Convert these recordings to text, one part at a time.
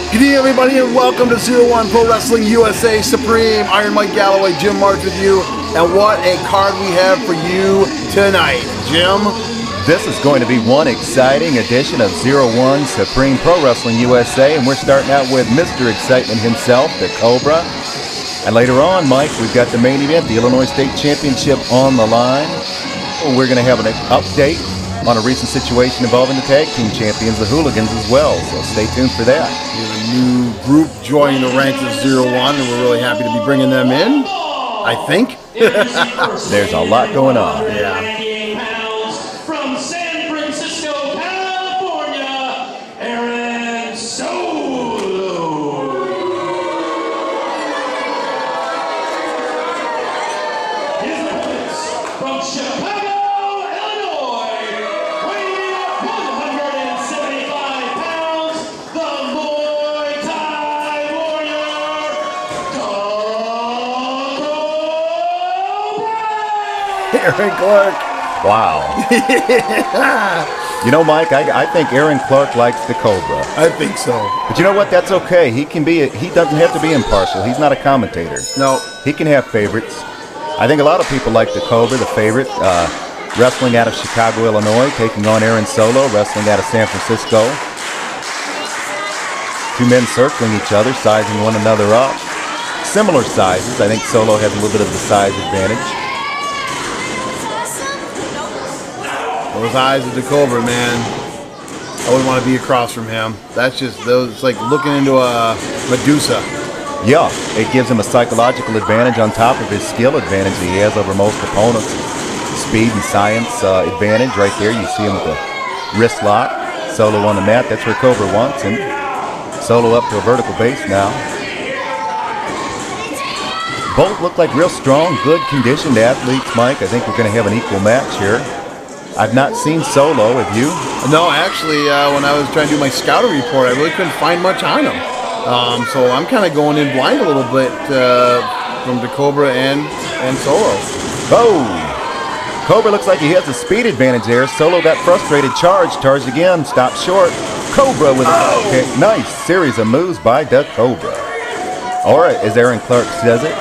Good evening, everybody, and welcome to 01 Pro Wrestling USA Supreme. Iron Mike Galloway, Jim March with you, and what a card we have for you tonight, Jim. This is going to be one exciting edition of 01 Supreme Pro Wrestling USA, and we're starting out with Mr. Excitement himself, DaCobra. And later on, Mike, we've got the main event, the Illinois State Championship on the line. We're going to have an update on a recent situation involving the tag team champions, the Hooligans, as well. So stay tuned for that. We have a new group joining the ranks of 01, and we're really happy to be bringing them in, I think. There's a lot going on. Yeah. From San Francisco, California, Aron Solo. His opponents from Chicago, Illinois, weighing in at 175 pounds, the Muay Thai warrior, DaCobra. Aaron Clark. Wow. You know, Mike, I think Aaron Clark likes DaCobra. I think so. But you know what? That's okay. He doesn't have to be impartial. He's not a commentator. No. He can have favorites. I think a lot of people like DaCobra, the favorite. Wrestling out of Chicago, Illinois, taking on Aron Solo, wrestling out of San Francisco. Two men circling each other, sizing one another up. Similar sizes. I think Solo has a little bit of the size advantage. Those eyes of DaCobra, man. I wouldn't want to be across from him. That's just those. It's like looking into a Medusa. Yeah, it gives him a psychological advantage on top of his skill advantage that he has over most opponents. Speed and science advantage right there. You see him with a wrist lock. Solo on the mat. That's where Cobra wants him. Solo up to a vertical base now. Both look like real strong, good conditioned athletes, Mike. I think we're going to have an equal match here. I've not seen Solo, have you? No, actually, when I was trying to do my scouting report, I really couldn't find much on him. So I'm kind of going in blind a little bit from DaCobra and Solo. Oh! Cobra looks like he has a speed advantage there. Solo got frustrated, charged again, stopped short. Cobra with a kick. Nice series of moves by DaCobra. Or as Aaron Clark says it,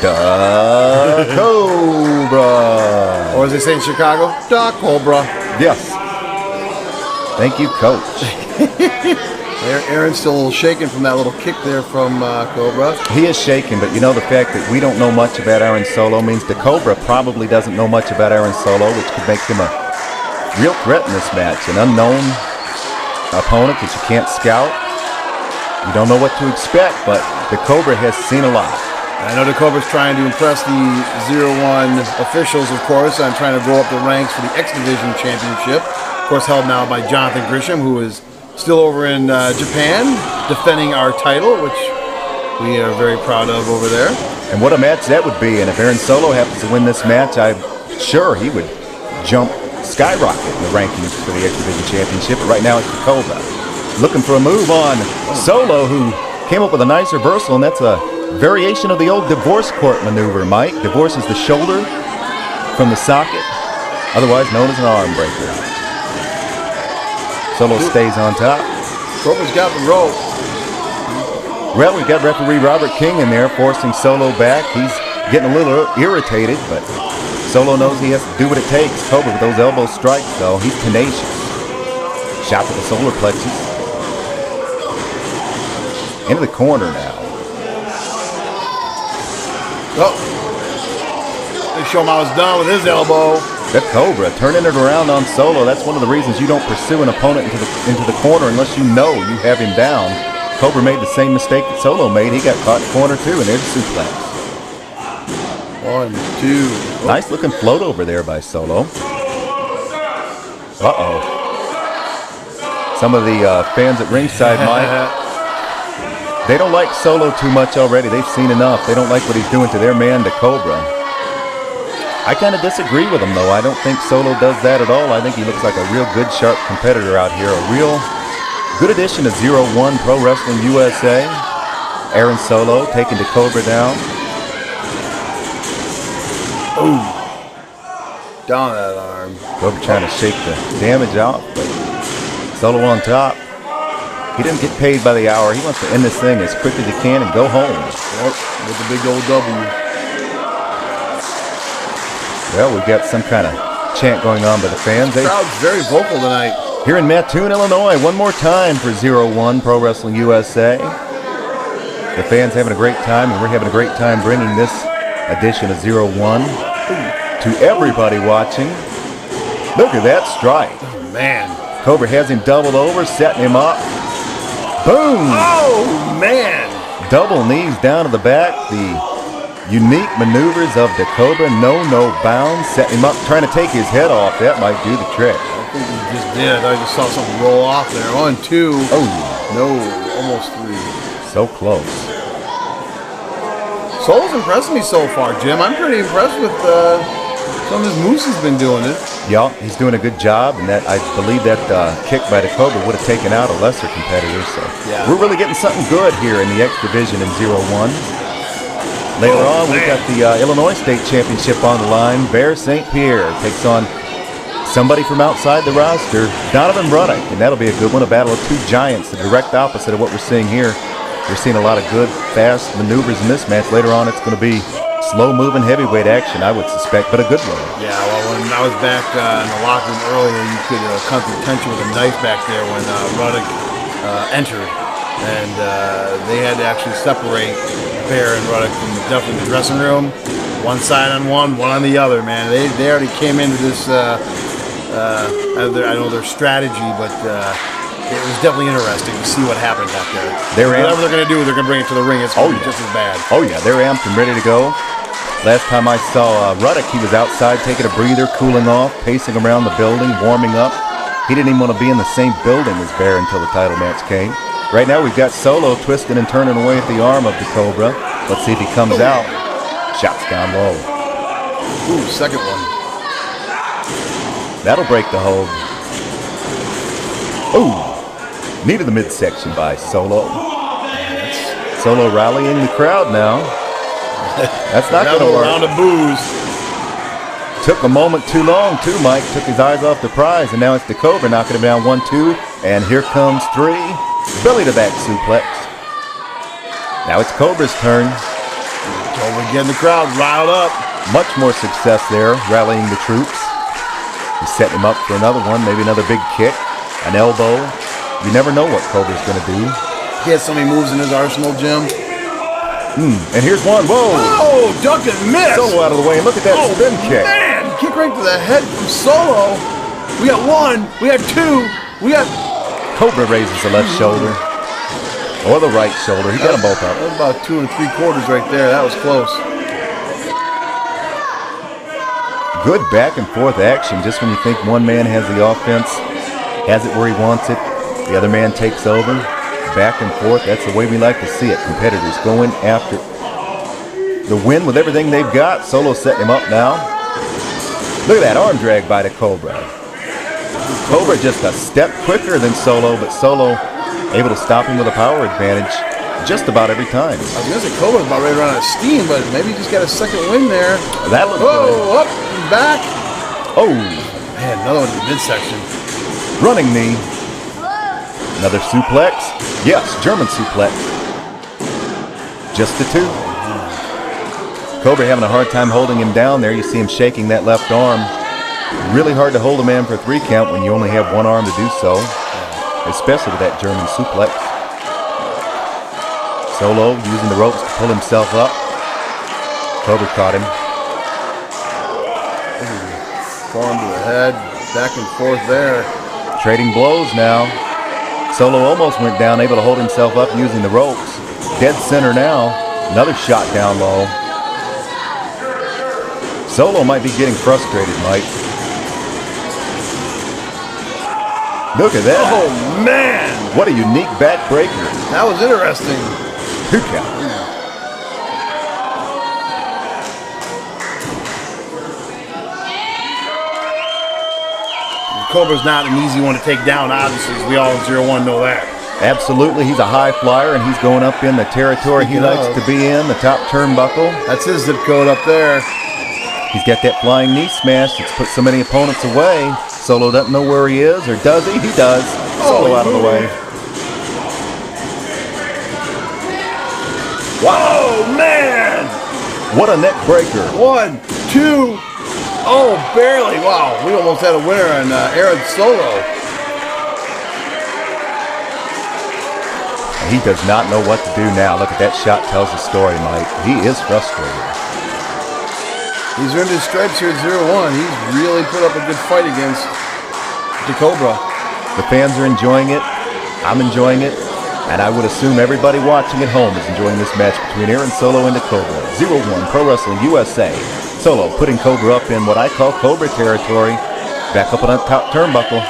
DaCobra. Or as they say in Chicago, DaCobra. Yes. Thank you, Coach. Aaron's still a little shaken from that little kick there from Cobra. He is shaken, but you know the fact that we don't know much about Aron Solo means DaCobra probably doesn't know much about Aron Solo, which could make him a real threat in this match. An unknown opponent that you can't scout. You don't know what to expect, but DaCobra has seen a lot. I know DaCobra's trying to impress the 01 officials, of course. I'm trying to go up the ranks for the X Division Championship. Of course, held now by Jonathan Grisham, who is still over in Japan, defending our title, which we are very proud of over there. And what a match that would be. And if Aron Solo happens to win this match, I'm sure he would skyrocket in the rankings for the X Division Championship. But right now it's DaCobra looking for a move on Solo, who came up with a nice reversal, and that's a variation of the old divorce court maneuver, Mike. Divorce is the shoulder from the socket, otherwise known as an arm breaker. Solo stays on top. Cobra's got the rope. Well, we've got referee Robert King in there forcing Solo back. He's getting a little irritated, but Solo knows he has to do what it takes. Cobra with those elbow strikes, though. He's tenacious. Shot to the solar plexus. Into the corner now. Oh, they show him how it's done with his elbow. DaCobra turning it around on Solo. That's one of the reasons you don't pursue an opponent into the corner unless you know you have him down. Cobra made the same mistake that Solo made. He got caught in corner too, and there's a suplex. 1, 2. Nice looking float over there by Solo. Uh-oh. Some of the fans at ringside, Mike, they don't like Solo too much already. They've seen enough. They don't like what he's doing to their man, DaCobra. I kind of disagree with him, though. I don't think Solo does that at all. I think he looks like a real good, sharp competitor out here. A real good addition to 01 Pro Wrestling USA. Aron Solo taking DaCobra down. Ooh. Down that arm. Cobra trying to shake the damage out, but Solo on top. He didn't get paid by the hour. He wants to end this thing as quick as he can and go home. Yep, with the big old W. Well, we've got some kind of chant going on by the fans. The crowd's very vocal tonight. Here in Mattoon, Illinois, one more time for 0-1 Pro Wrestling USA. The fans having a great time, and we're having a great time bringing this edition of 0-1 to everybody watching. Look at that strike. Oh, man. Cobra has him doubled over, setting him up. Boom! Oh, man. Double knees down to the back. The unique maneuvers of DaCobra, no bounds, setting him up, trying to take his head off. That might do the trick. I think he just did. I just saw something roll off there. 1, 2. Oh, no, almost 3. So close. Solo's impressed me so far, Jim. I'm pretty impressed with some of his moves he's been doing. Yeah, he's doing a good job, and that I believe that kick by DaCobra would have taken out a lesser competitor. So yeah. We're really getting something good here in the X Division in 0-1. Later on, we've got the Illinois State Championship on the line. Bear St. Pierre takes on somebody from outside the roster, Donovan Ruddick, and that'll be a good one, a battle of two giants, the direct opposite of what we're seeing here. We're seeing a lot of good, fast maneuvers in this match. Later on, it's going to be slow-moving heavyweight action, I would suspect, but a good one. Yeah, well, when I was back in the locker room earlier, you could come to attention with a knife back there when Ruddick entered, and they had to actually separate Bear and Ruddick from definitely the dressing room, one side on one on the other, man. They already came into this, I know their strategy, but it was definitely interesting to see what happened out there. Whatever they're going to do, they're going to bring it to the ring. It's going to be just as bad. Oh, yeah, they're amped and ready to go. Last time I saw Ruddick, he was outside taking a breather, cooling off, pacing around the building, warming up. He didn't even want to be in the same building as Bear until the title match came. Right now, we've got Solo twisting and turning away at the arm of DaCobra. Let's see if he comes out. Shots down low. Ooh, second one. That'll break the hold. Ooh. Knee to the midsection by Solo. Solo rallying the crowd now. That's not going to work. Round of boos. Took a moment too long, too, Mike. Took his eyes off the prize, and now it's DaCobra knocking him down 1-2. And here comes 3. Belly to back suplex. Now it's Cobra's turn. Cobra getting the crowd riled up. Much more success there, rallying the troops. He's setting him up for another one, maybe another big kick, an elbow. You never know what Cobra's going to do. He has so many moves in his arsenal, Jim. And here's one. Whoa! Oh, duck and miss. Solo out of the way. And look at that spin kick. Man, kick right to the head from Solo. We got 1. We got 2. We got. Cobra raises the left shoulder. Or the right shoulder. He got them both up. That was about 2 3/4 right there. That was close. Good back and forth action. Just when you think one man has the offense, has it where he wants it, the other man takes over. Back and forth. That's the way we like to see it. Competitors going after the win with everything they've got. Solo setting him up now. Look at that arm drag by DaCobra. Cobra just a step quicker than Solo, but Solo able to stop him with a power advantage just about every time. I was going to say Cobra's about ready to run out of steam, but maybe he just got a second win there. That looks good. Up and back. Oh. Man, another one in the midsection. Running knee. Another suplex. Yes, German suplex. Just the 2. Cobra having a hard time holding him down there. You see him shaking that left arm. Really hard to hold a man for a 3 count when you only have one arm to do so, especially with that German suplex. Solo using the ropes to pull himself up. Cobra caught him. Form to the head, back and forth there. Trading blows now. Solo almost went down, able to hold himself up using the ropes. Dead center now. Another shot down low. Solo might be getting frustrated, Mike. Look at that. Oh, man. What a unique backbreaker. That was interesting. 2 count. Cobra's not an easy one to take down, obviously, as we all in 0-1 know that. Absolutely. He's a high flyer, and he's going up in the territory he likes to be in, the top turnbuckle. That's his zip code up there. He's got that flying knee smash that's put so many opponents away. Solo doesn't know where he is, or does he? He does. Solo out of the way. Wow, man! What a neck breaker. 1, 2. Oh, barely. Wow, we almost had a winner on Aron solo. He does not know what to do now. Look at that shot, tells the story, Mike. He is frustrated. He's earned his stripes here at 0-1. He's really put up a good fight against DaCobra. The fans are enjoying it. I'm enjoying it. And I would assume everybody watching at home is enjoying this match between Aron Solo and DaCobra. 0-1 Pro Wrestling USA. Solo putting Cobra up in what I call Cobra territory. Back up on that top turnbuckle.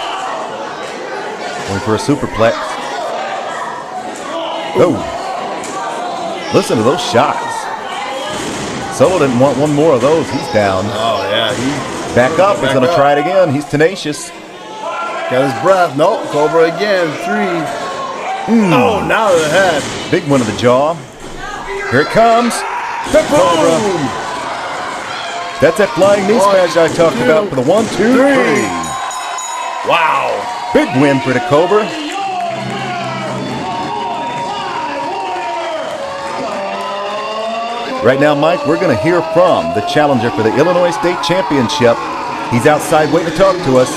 Going for a superplex. Oh. Listen to those shots. Solo didn't want one more of those. He's down. Oh, yeah. He's back up. He's going to try it again. He's tenacious. Got his breath. Nope. Cobra again. 3. Oh, now to the head. Big one to the jaw. Here it comes. Cobra. That's that flying knee smash I talked about for the 1, 2, 3. Wow. Big win for DaCobra. Right now, Mike, we're going to hear from the challenger for the Illinois State Championship. He's outside waiting to talk to us.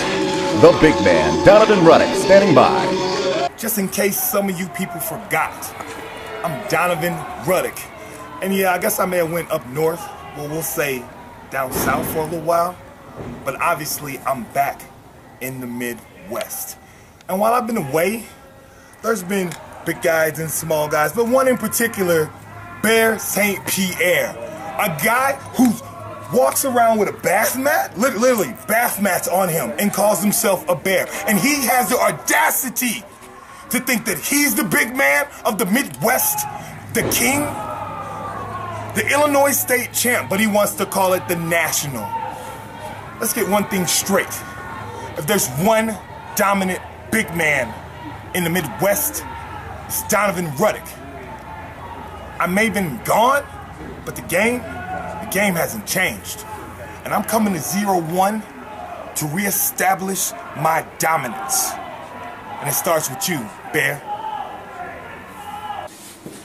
The big man, Donovan Ruddick, standing by. Just in case some of you people forgot, I'm Donovan Ruddick. And yeah, I guess I may have went up north, well, we'll say down south for a little while. But obviously, I'm back in the Midwest. And while I've been away, there's been big guys and small guys, but one in particular, Pierre Pierre, a guy who walks around with a bath mat, literally bath mats on him, and calls himself a bear. And he has the audacity to think that he's the big man of the Midwest, the king, the Illinois State champ, but he wants to call it the national. Let's get one thing straight. If there's one dominant big man in the Midwest, it's Donovan Ruddick. I may have been gone, but the game hasn't changed. And I'm coming to 0-1 to reestablish my dominance. And it starts with you, Bear.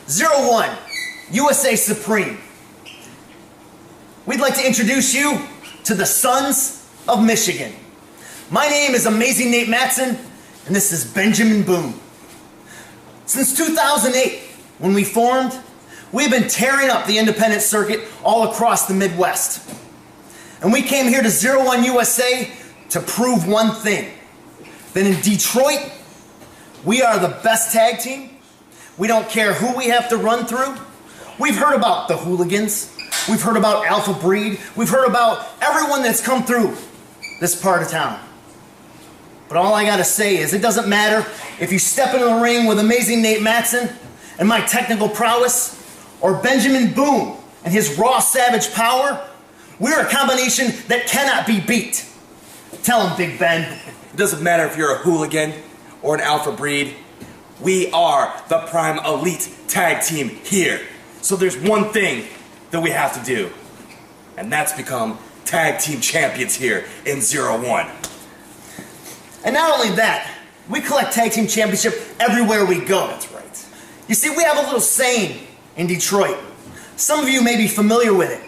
0-1, USA Supreme. We'd like to introduce you to the Sons of Michigan. My name is Amazing Nate Mattson, and this is Benjamin Boone. Since 2008, when we formed, we've been tearing up the independent circuit all across the Midwest. And we came here to 0-1 USA to prove one thing. That in Detroit, we are the best tag team. We don't care who we have to run through. We've heard about the Hooligans. We've heard about Alpha Breed. We've heard about everyone that's come through this part of town. But all I gotta say is it doesn't matter if you step into the ring with Amazing Nate Mattson and my technical prowess, or Benjamin Boone and his raw savage power. We're a combination that cannot be beat. Tell him, Big Ben. It doesn't matter if you're a hooligan or an alpha breed. We are the prime elite tag team here. So there's one thing that we have to do, and that's become tag team champions here in 0-1. And not only that, we collect tag team championship everywhere we go. That's right. You see, we have a little saying in Detroit. Some of you may be familiar with it.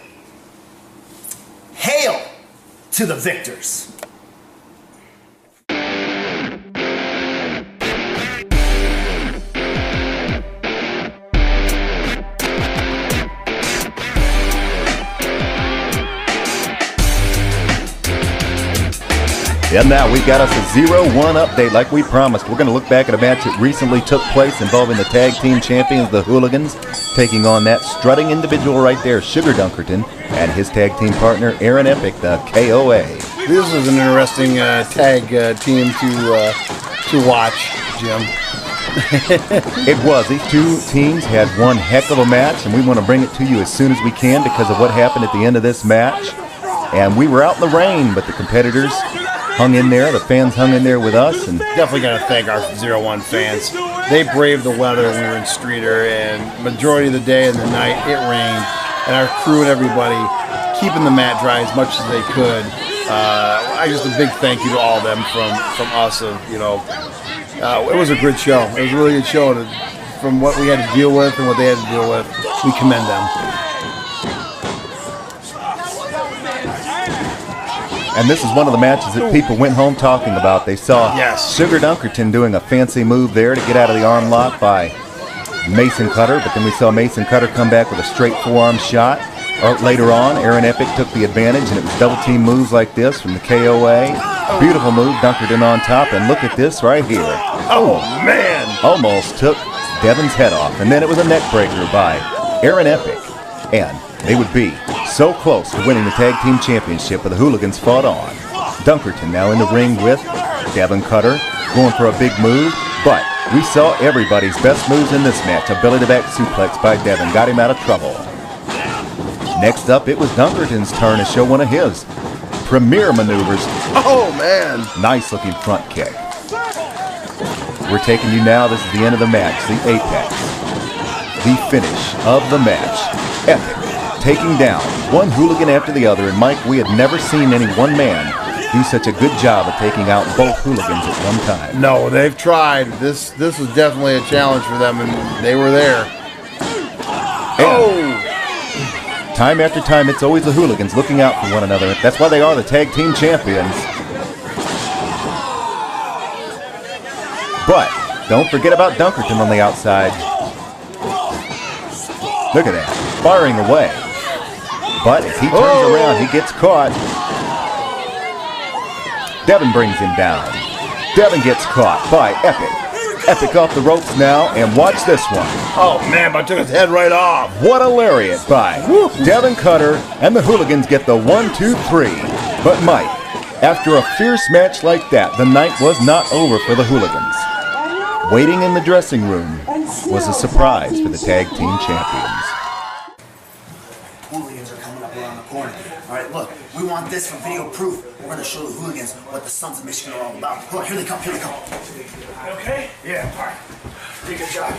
Hail to the victors. And now we've got us a 0-1 update like we promised. We're going to look back at a match that recently took place involving the tag team champions, the Hooligans, taking on that strutting individual right there, Sugar Dunkerton, and his tag team partner, Aron Epic, the K.O.A. This is an interesting tag team to watch, Jim. It was. These two teams had one heck of a match, and we want to bring it to you as soon as we can because of what happened at the end of this match. And we were out in the rain, but the competitors hung in there. The fans hung in there with us. And definitely got to thank our 0-1 fans. They braved the weather when we were in Streeter, and majority of the day and the night it rained. And our crew and everybody keeping the mat dry as much as they could. Just a big thank you to all of them from us. It was a good show. It was a really good show from what we had to deal with and what they had to deal with. we commend them. And this is one of the matches that people went home talking about. They saw Yes. Sugar Dunkerton doing a fancy move there to get out of the arm lock by Mason Cutter, but then we saw Mason Cutter come back with a straight forearm shot. Later on, Aron Epic took the advantage, and it was double team moves like this from the K.O.A. Beautiful move, Dunkerton on top, and look at this right here. Oh, man. Almost took Devin's head off, and then it was a neck breaker by Aron Epic. And they would be so close to winning the tag team championship, but the Hooligans fought on. Dunkerton now in the ring with Devin Cutter, going for a big move, but we saw everybody's best moves in this match. A belly-to-back suplex by Devin got him out of trouble. Next up, it was Dunkerton's turn to show one of his premier maneuvers. Oh, man. Nice-looking front kick. We're taking you now. This is the end of the match, the apex, the finish of the match. Epic taking down one hooligan after the other, and Mike, we had never seen any one man do such a good job of taking out both hooligans at one time. No, they've tried. This was definitely a challenge for them, and they were there. And time after time, it's always the hooligans looking out for one another. That's why they are the tag team champions. But don't forget about Dunkerton on the outside. Look at that, firing away. But as he turns around, he gets caught. Devin brings him down. Devin gets caught by Epic. Epic off the ropes now, and watch this one. Oh, man, but I took his head right off. What a lariat by Devin Cutter, and the hooligans get the 1, 2, 3. But Mike, after a fierce match like that, the night was not over for the hooligans. Waiting in the dressing room was a surprise for the tag team champions. Hooligans are coming up around the corner. All right, look, we want this for video proof. We're going to show the hooligans what the Sons of Michigan are all about. Look, here they come, here they come. Okay? Yeah, all right. Pretty good job.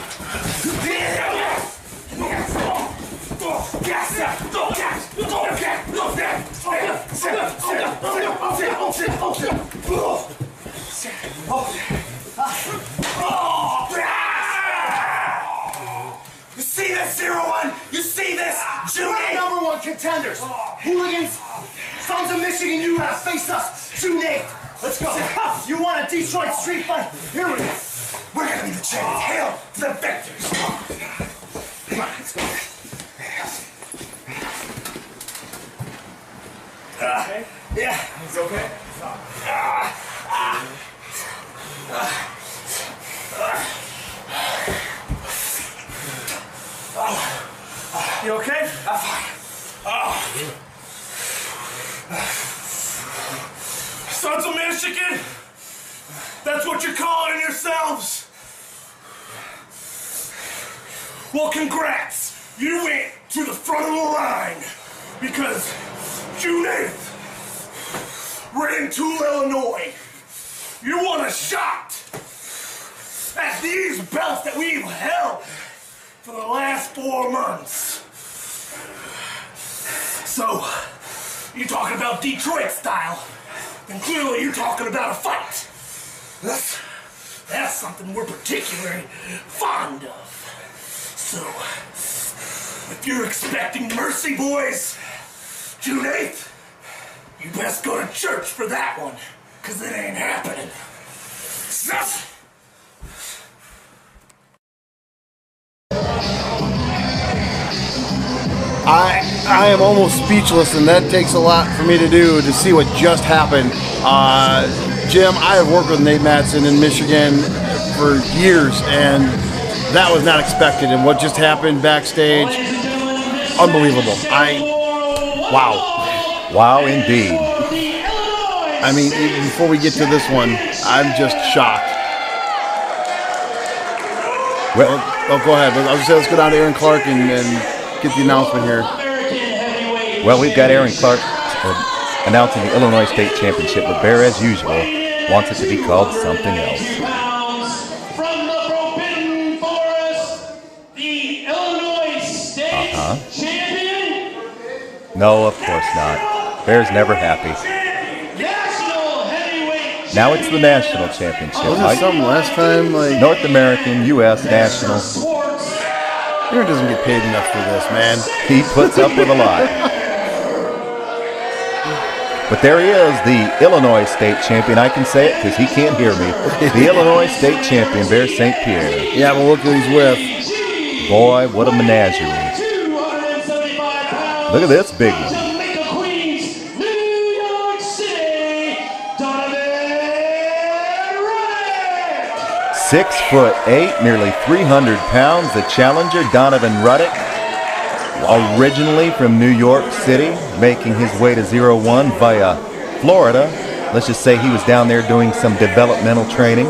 You see this, 0-1? You see this? June 8th, #1 contenders. Hooligans, Sons of Michigan, you gotta face us. June 8th. Let's go. You want a Detroit street fight? Here we go. We're gonna be the champions. Hail to the victors. Come on, let's go. Yeah, it's okay. You okay? I'm fine. Sons of Michigan? That's what you're calling yourselves? Well, congrats. You went to the front of the line because June 8th, we're in Toul, Illinois. You want a shot at these belts that we've held for the last 4 months. So, you talking about Detroit style, then clearly you're talking about a fight. That's something we're particularly fond of. So, if you're expecting mercy, boys, June 8th, you best go to church for that one, because it ain't happening. I am almost speechless, and that takes a lot for me to do to see what just happened. Jim, I have worked with Nate Mattson in Michigan for years, and that was not expected. And what just happened backstage, unbelievable. Wow. Wow, indeed. I mean, even before we get to this one, I'm just shocked. Well, go ahead. I was going to say, let's go down to Aaron Clark and get the announcement here. well, we've got Aaron Clark announcing the Illinois State Championship, but Bear, as usual, wants it to be called something else. From the Forbidden Forest, the Illinois State Champion. No, of course not. Bear's never happy. National Heavyweight. Now it's the National Championship. Wasn't something last time? Like North American, U.S. National. Sports Aaron doesn't get paid enough for this, man. He puts up with a lot. But there he is, the Illinois State Champion. I can say it because he can't hear me. The Illinois State Champion, Bear St. Pierre. Yeah, well, look who he's with. Boy, what a menagerie. Look at this big one. Jamaica, Queens, New York City, Donovan Ruddick. 6'8", nearly 300 pounds. The challenger, Donovan Ruddick. Originally from New York City, making his way to 0-1 via Florida. Let's just say he was down there doing some developmental training.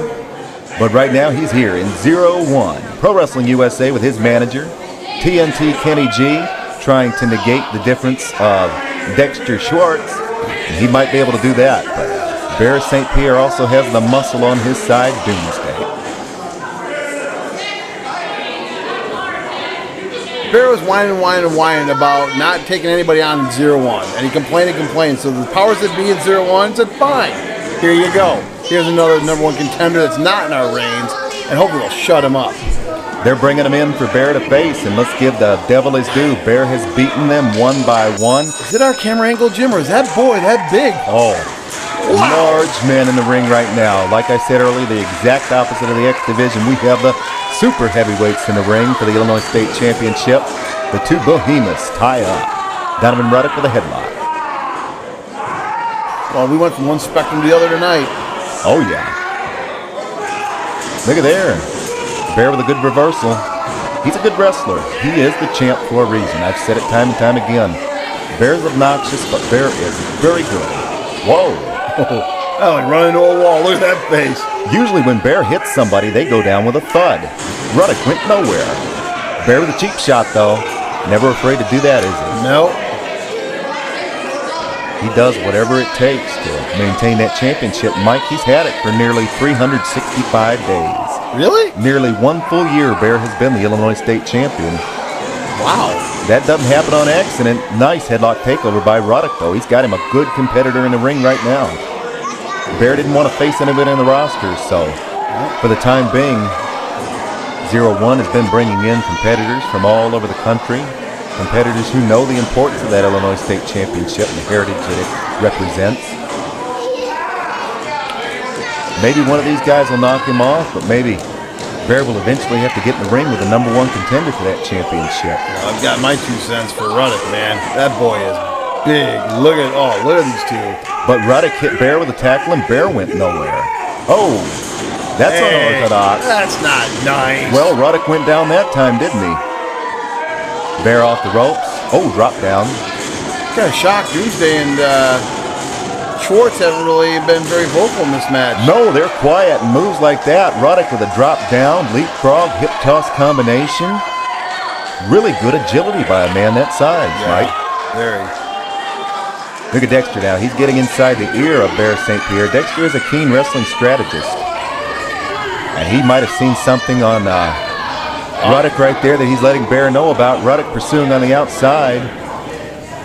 But right now he's here in 0-1. Pro Wrestling USA with his manager, TNT Kenny G, trying to negate the difference of Dexter Schwartz. And he might be able to do that, but Bear St. Pierre also has the muscle on his side, Doomsday. Bear was whining about not taking anybody on in 0-1. And he complained. So the powers that be in 0-1 said, fine, here you go. Here's another #1 contender that's not in our reigns, and hopefully they'll shut him up. They're bringing him in for Bear to face, and let's give the devil his due. Bear has beaten them one by one. Is it our camera angle, Jim, or is that boy that big? Oh, large man in the ring right now. Like I said earlier, the exact opposite of the X Division. We have the super heavyweights in the ring for the Illinois State Championship. The two behemoths tie up. Donovan Ruddick with a headlock. Well, we went from one spectrum to the other tonight. Oh, yeah. Look at there. Bear with a good reversal. He's a good wrestler. He is the champ for a reason. I've said it time and time again. Bear's obnoxious, but Bear is very good. Whoa. Oh, like running into a wall. Look at that face. Usually when Bear hits somebody, they go down with a thud. Ruddick went nowhere. Bear with a cheap shot, though. Never afraid to do that, is he? No. He does whatever it takes to maintain that championship. Mike, he's had it for nearly 365 days. Really? Nearly one full year, Bear has been the Illinois State Champion. Wow. That doesn't happen on accident. Nice headlock takeover by Ruddick, though. He's got him a good competitor in the ring right now. Bear didn't want to face anybody in the roster, so for the time being, 0-1 has been bringing in competitors from all over the country. Competitors who know the importance of that Illinois State Championship and the heritage that it represents. Maybe one of these guys will knock him off, but maybe Bear will eventually have to get in the ring with the #1 contender for that championship. Well, I've got my 2 cents for Ruddick, man. That boy is big. Look at these two. But Ruddick hit Bear with a tackle and Bear went nowhere. Oh, that's unorthodox. That's not nice. Well, Ruddick went down that time, didn't he? Bear off the ropes. Oh, drop down. Kind of shocked. Doomsday and Schwartz haven't really been very vocal in this match. No, they're quiet, and moves like that. Ruddick with a drop down, leapfrog, hip toss combination. Really good agility by a man that size, Mike. Very. Look at Dexter now. He's getting inside the ear of Bear St. Pierre. Dexter is a keen wrestling strategist. And he might have seen something on Ruddick right there that he's letting Bear know about. Ruddick pursuing on the outside.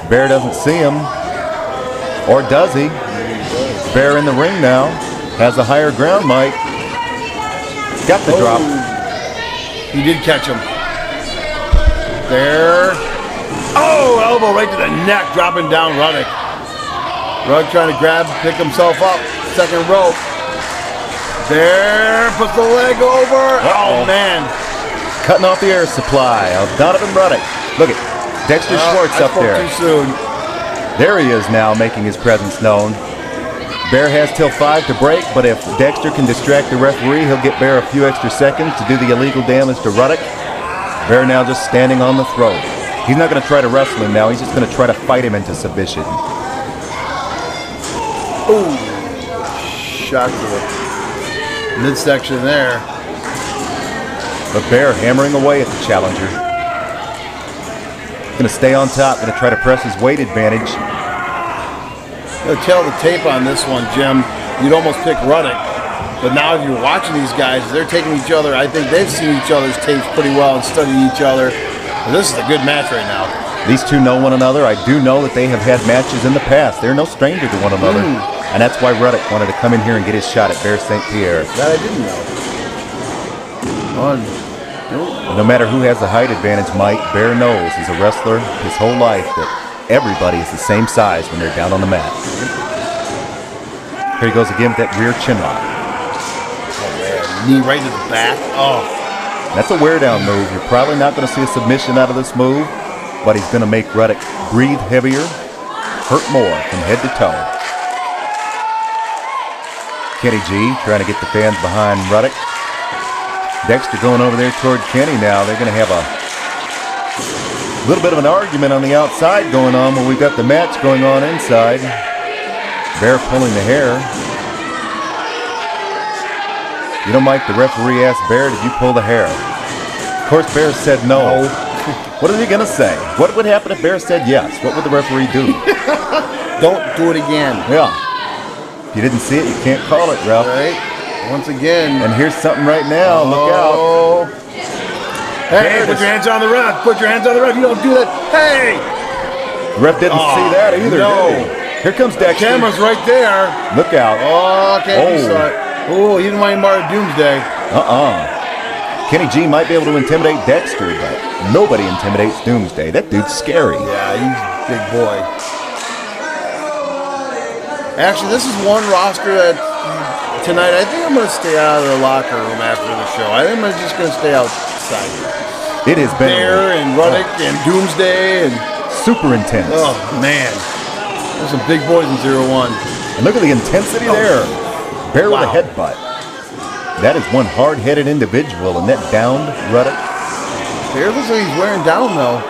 Bear doesn't see him. Or does he? Bear in the ring now. Has the higher ground, Mike. Got the drop. He did catch him. There. Oh, elbow right to the neck, dropping down Ruddick. Ruddick trying to pick himself up. Second rope. There, puts the leg over. Oh, man. Cutting off the air supply of Donovan Ruddick. Look at Dexter Schwartz up there. Too soon. There he is now, making his presence known. Bear has till 5 to break, but if Dexter can distract the referee, he'll get Bear a few extra seconds to do the illegal damage to Ruddick. Bear now just standing on the throat. He's not going to try to wrestle him now. He's just going to try to fight him into submission. Ooh. Shot to the midsection there. But Bear hammering away at the challenger. Going to stay on top, going to try to press his weight advantage. You know, tell the tape on this one, Jim. You'd almost pick Ruddick. But now if you're watching these guys, they're taking each other. I think they've seen each other's tapes pretty well and studied each other. But this is a good match right now. These two know one another. I do know that they have had matches in the past. They're no stranger to one another. And that's why Ruddick wanted to come in here and get his shot at Bear St. Pierre. That I didn't know. 1, No matter who has the height advantage, Mike, Bear knows as a wrestler his whole life that everybody is the same size when they're down on the mat. Here he goes again with that rear chin lock. Knee right to the back. Oh. That's a wear down move. You're probably not going to see a submission out of this move, but he's going to make Ruddick breathe heavier, hurt more from head to toe. Kenny G trying to get the fans behind Ruddick. Dexter going over there toward Kenny now. They're going to have a little bit of an argument on the outside going on, but we've got the match going on inside. Bear pulling the hair. You know, Mike, the referee asked Bear, did you pull the hair? Of course, Bear said no. What is he going to say? What would happen if Bear said yes? What would the referee do? Don't do it again. Yeah. If you didn't see it, you can't call it, Ralph. Right. Once again. And here's something right now. Look out. Hey, put your hands on the ref. Put your hands on the ref. You don't do that. Hey. The ref didn't see that either, no. did he? Here comes Dexter. The camera's right there. Look out. Oh, okay. You saw it. Oh, he didn't want him to Doomsday. Kenny G might be able to intimidate Dexter, but nobody intimidates Doomsday. That dude's scary. Yeah, he's a big boy. Actually, this is one roster that tonight, I think I'm going to stay out of the locker room after the show. I think I'm just going to stay outside. It has been Bear and Ruddick and Doomsday and super intense. Oh, man. There's some big boys in 0-1. And look at the intensity there. Bear with a headbutt. That is one hard-headed individual, and that downed Ruddick. Bear looks like he's wearing down, though.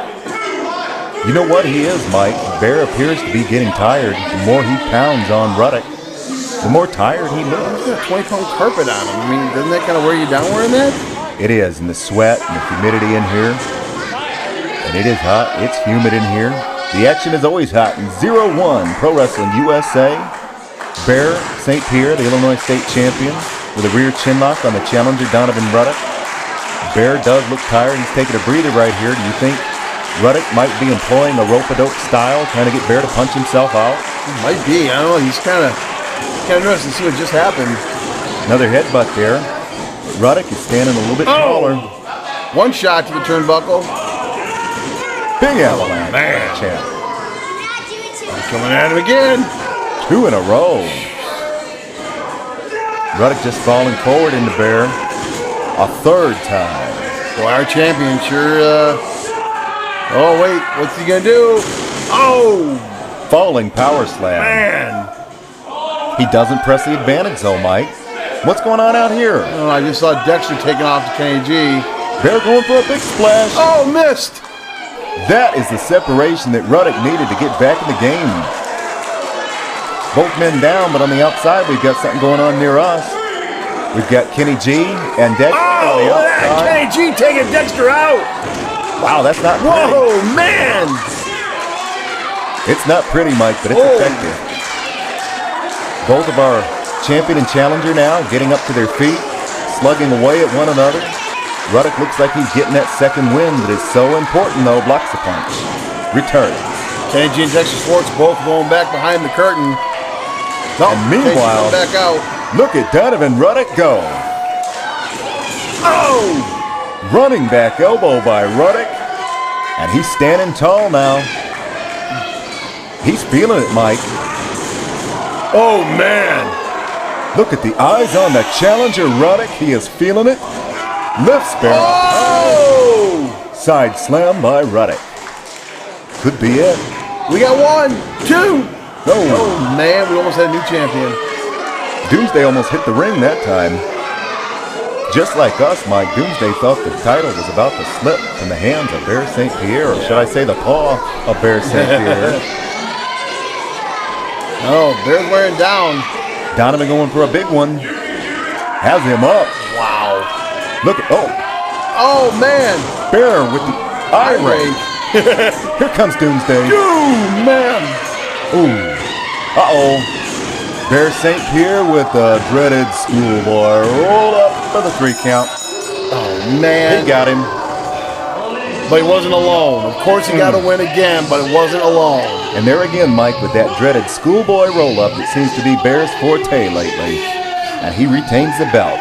You know what he is, Mike? Bear appears to be getting tired. The more he pounds on Ruddick, the more tired he looks. He's got a 20-pound carpet on him. I mean, doesn't that kind of wear you down wearing that? It is, and the sweat and the humidity in here. And it is hot. It's humid in here. The action is always hot in 0-1 Pro Wrestling USA. Bear St. Pierre, the Illinois State champion, with a rear chin lock on the challenger, Donovan Ruddick. Bear does look tired. He's taking a breather right here. Do you think Ruddick might be employing a rope-a-dope style, trying to get Bear to punch himself out? He might be. I don't know. He's kind of interested to see what just happened. Another headbutt there. Ruddick is standing a little bit taller. One shot to the turnbuckle. Big avalanche. Man. Champ. Coming at him again. 2 in a row. Ruddick just falling forward into Bear a third time. Boy, our champion sure. Oh wait, what's he gonna do? Oh, Falling power slam. man! He doesn't press the advantage though, Mike. What's going on out here? Oh, I just saw Dexter taking off to Kenny G. Bear going for a big splash. Oh, missed! That is the separation that Ruddick needed to get back in the game. Both men down, but on the outside we've got something going on near us. We've got Kenny G and Dexter on the Oh, look at that! outside. Kenny G taking Dexter out! Wow, that's not pretty. Whoa, man! It's not pretty, Mike, but it's effective. Both of our champion and challenger now getting up to their feet, slugging away at one another. Ruddick looks like he's getting that second win that is so important, though. Blocks the punch. Returns. Kenny G and Dexter Schwartz both going back behind the curtain. No, And meanwhile, back out. look at Donovan Ruddick go. Oh! Running back elbow by Ruddick. And he's standing tall now. He's feeling it, Mike. Oh, man! Look at the eyes on the challenger, Ruddick. He is feeling it. Lifts Bear. Oh! Side slam by Ruddick. Could be it. We got 1, 2. No. Oh, man, we almost had a new champion. Doomsday almost hit the ring that time. Just like us, Mike, Doomsday thought the title was about to slip from the hands of Bear St. Pierre, or should I say the paw of Bear St. Pierre. Oh, Bear's wearing down. Donovan going for a big one. Has him up. Wow. Look at, Oh, man. Bear with the eye rake. Here comes Doomsday. Dude, man. Ooh. Uh-oh. Bear St. Pierre with the dreaded schoolboy. Roll up for the 3 count. Oh, man. He got him. But he wasn't alone. Of course, he got to win again, but it wasn't alone. And there again, Mike, with that dreaded schoolboy roll-up that seems to be Bear's forte lately. And he retains the belt.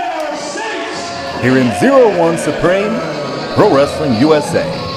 Here in 0-1 Supreme, Pro Wrestling USA.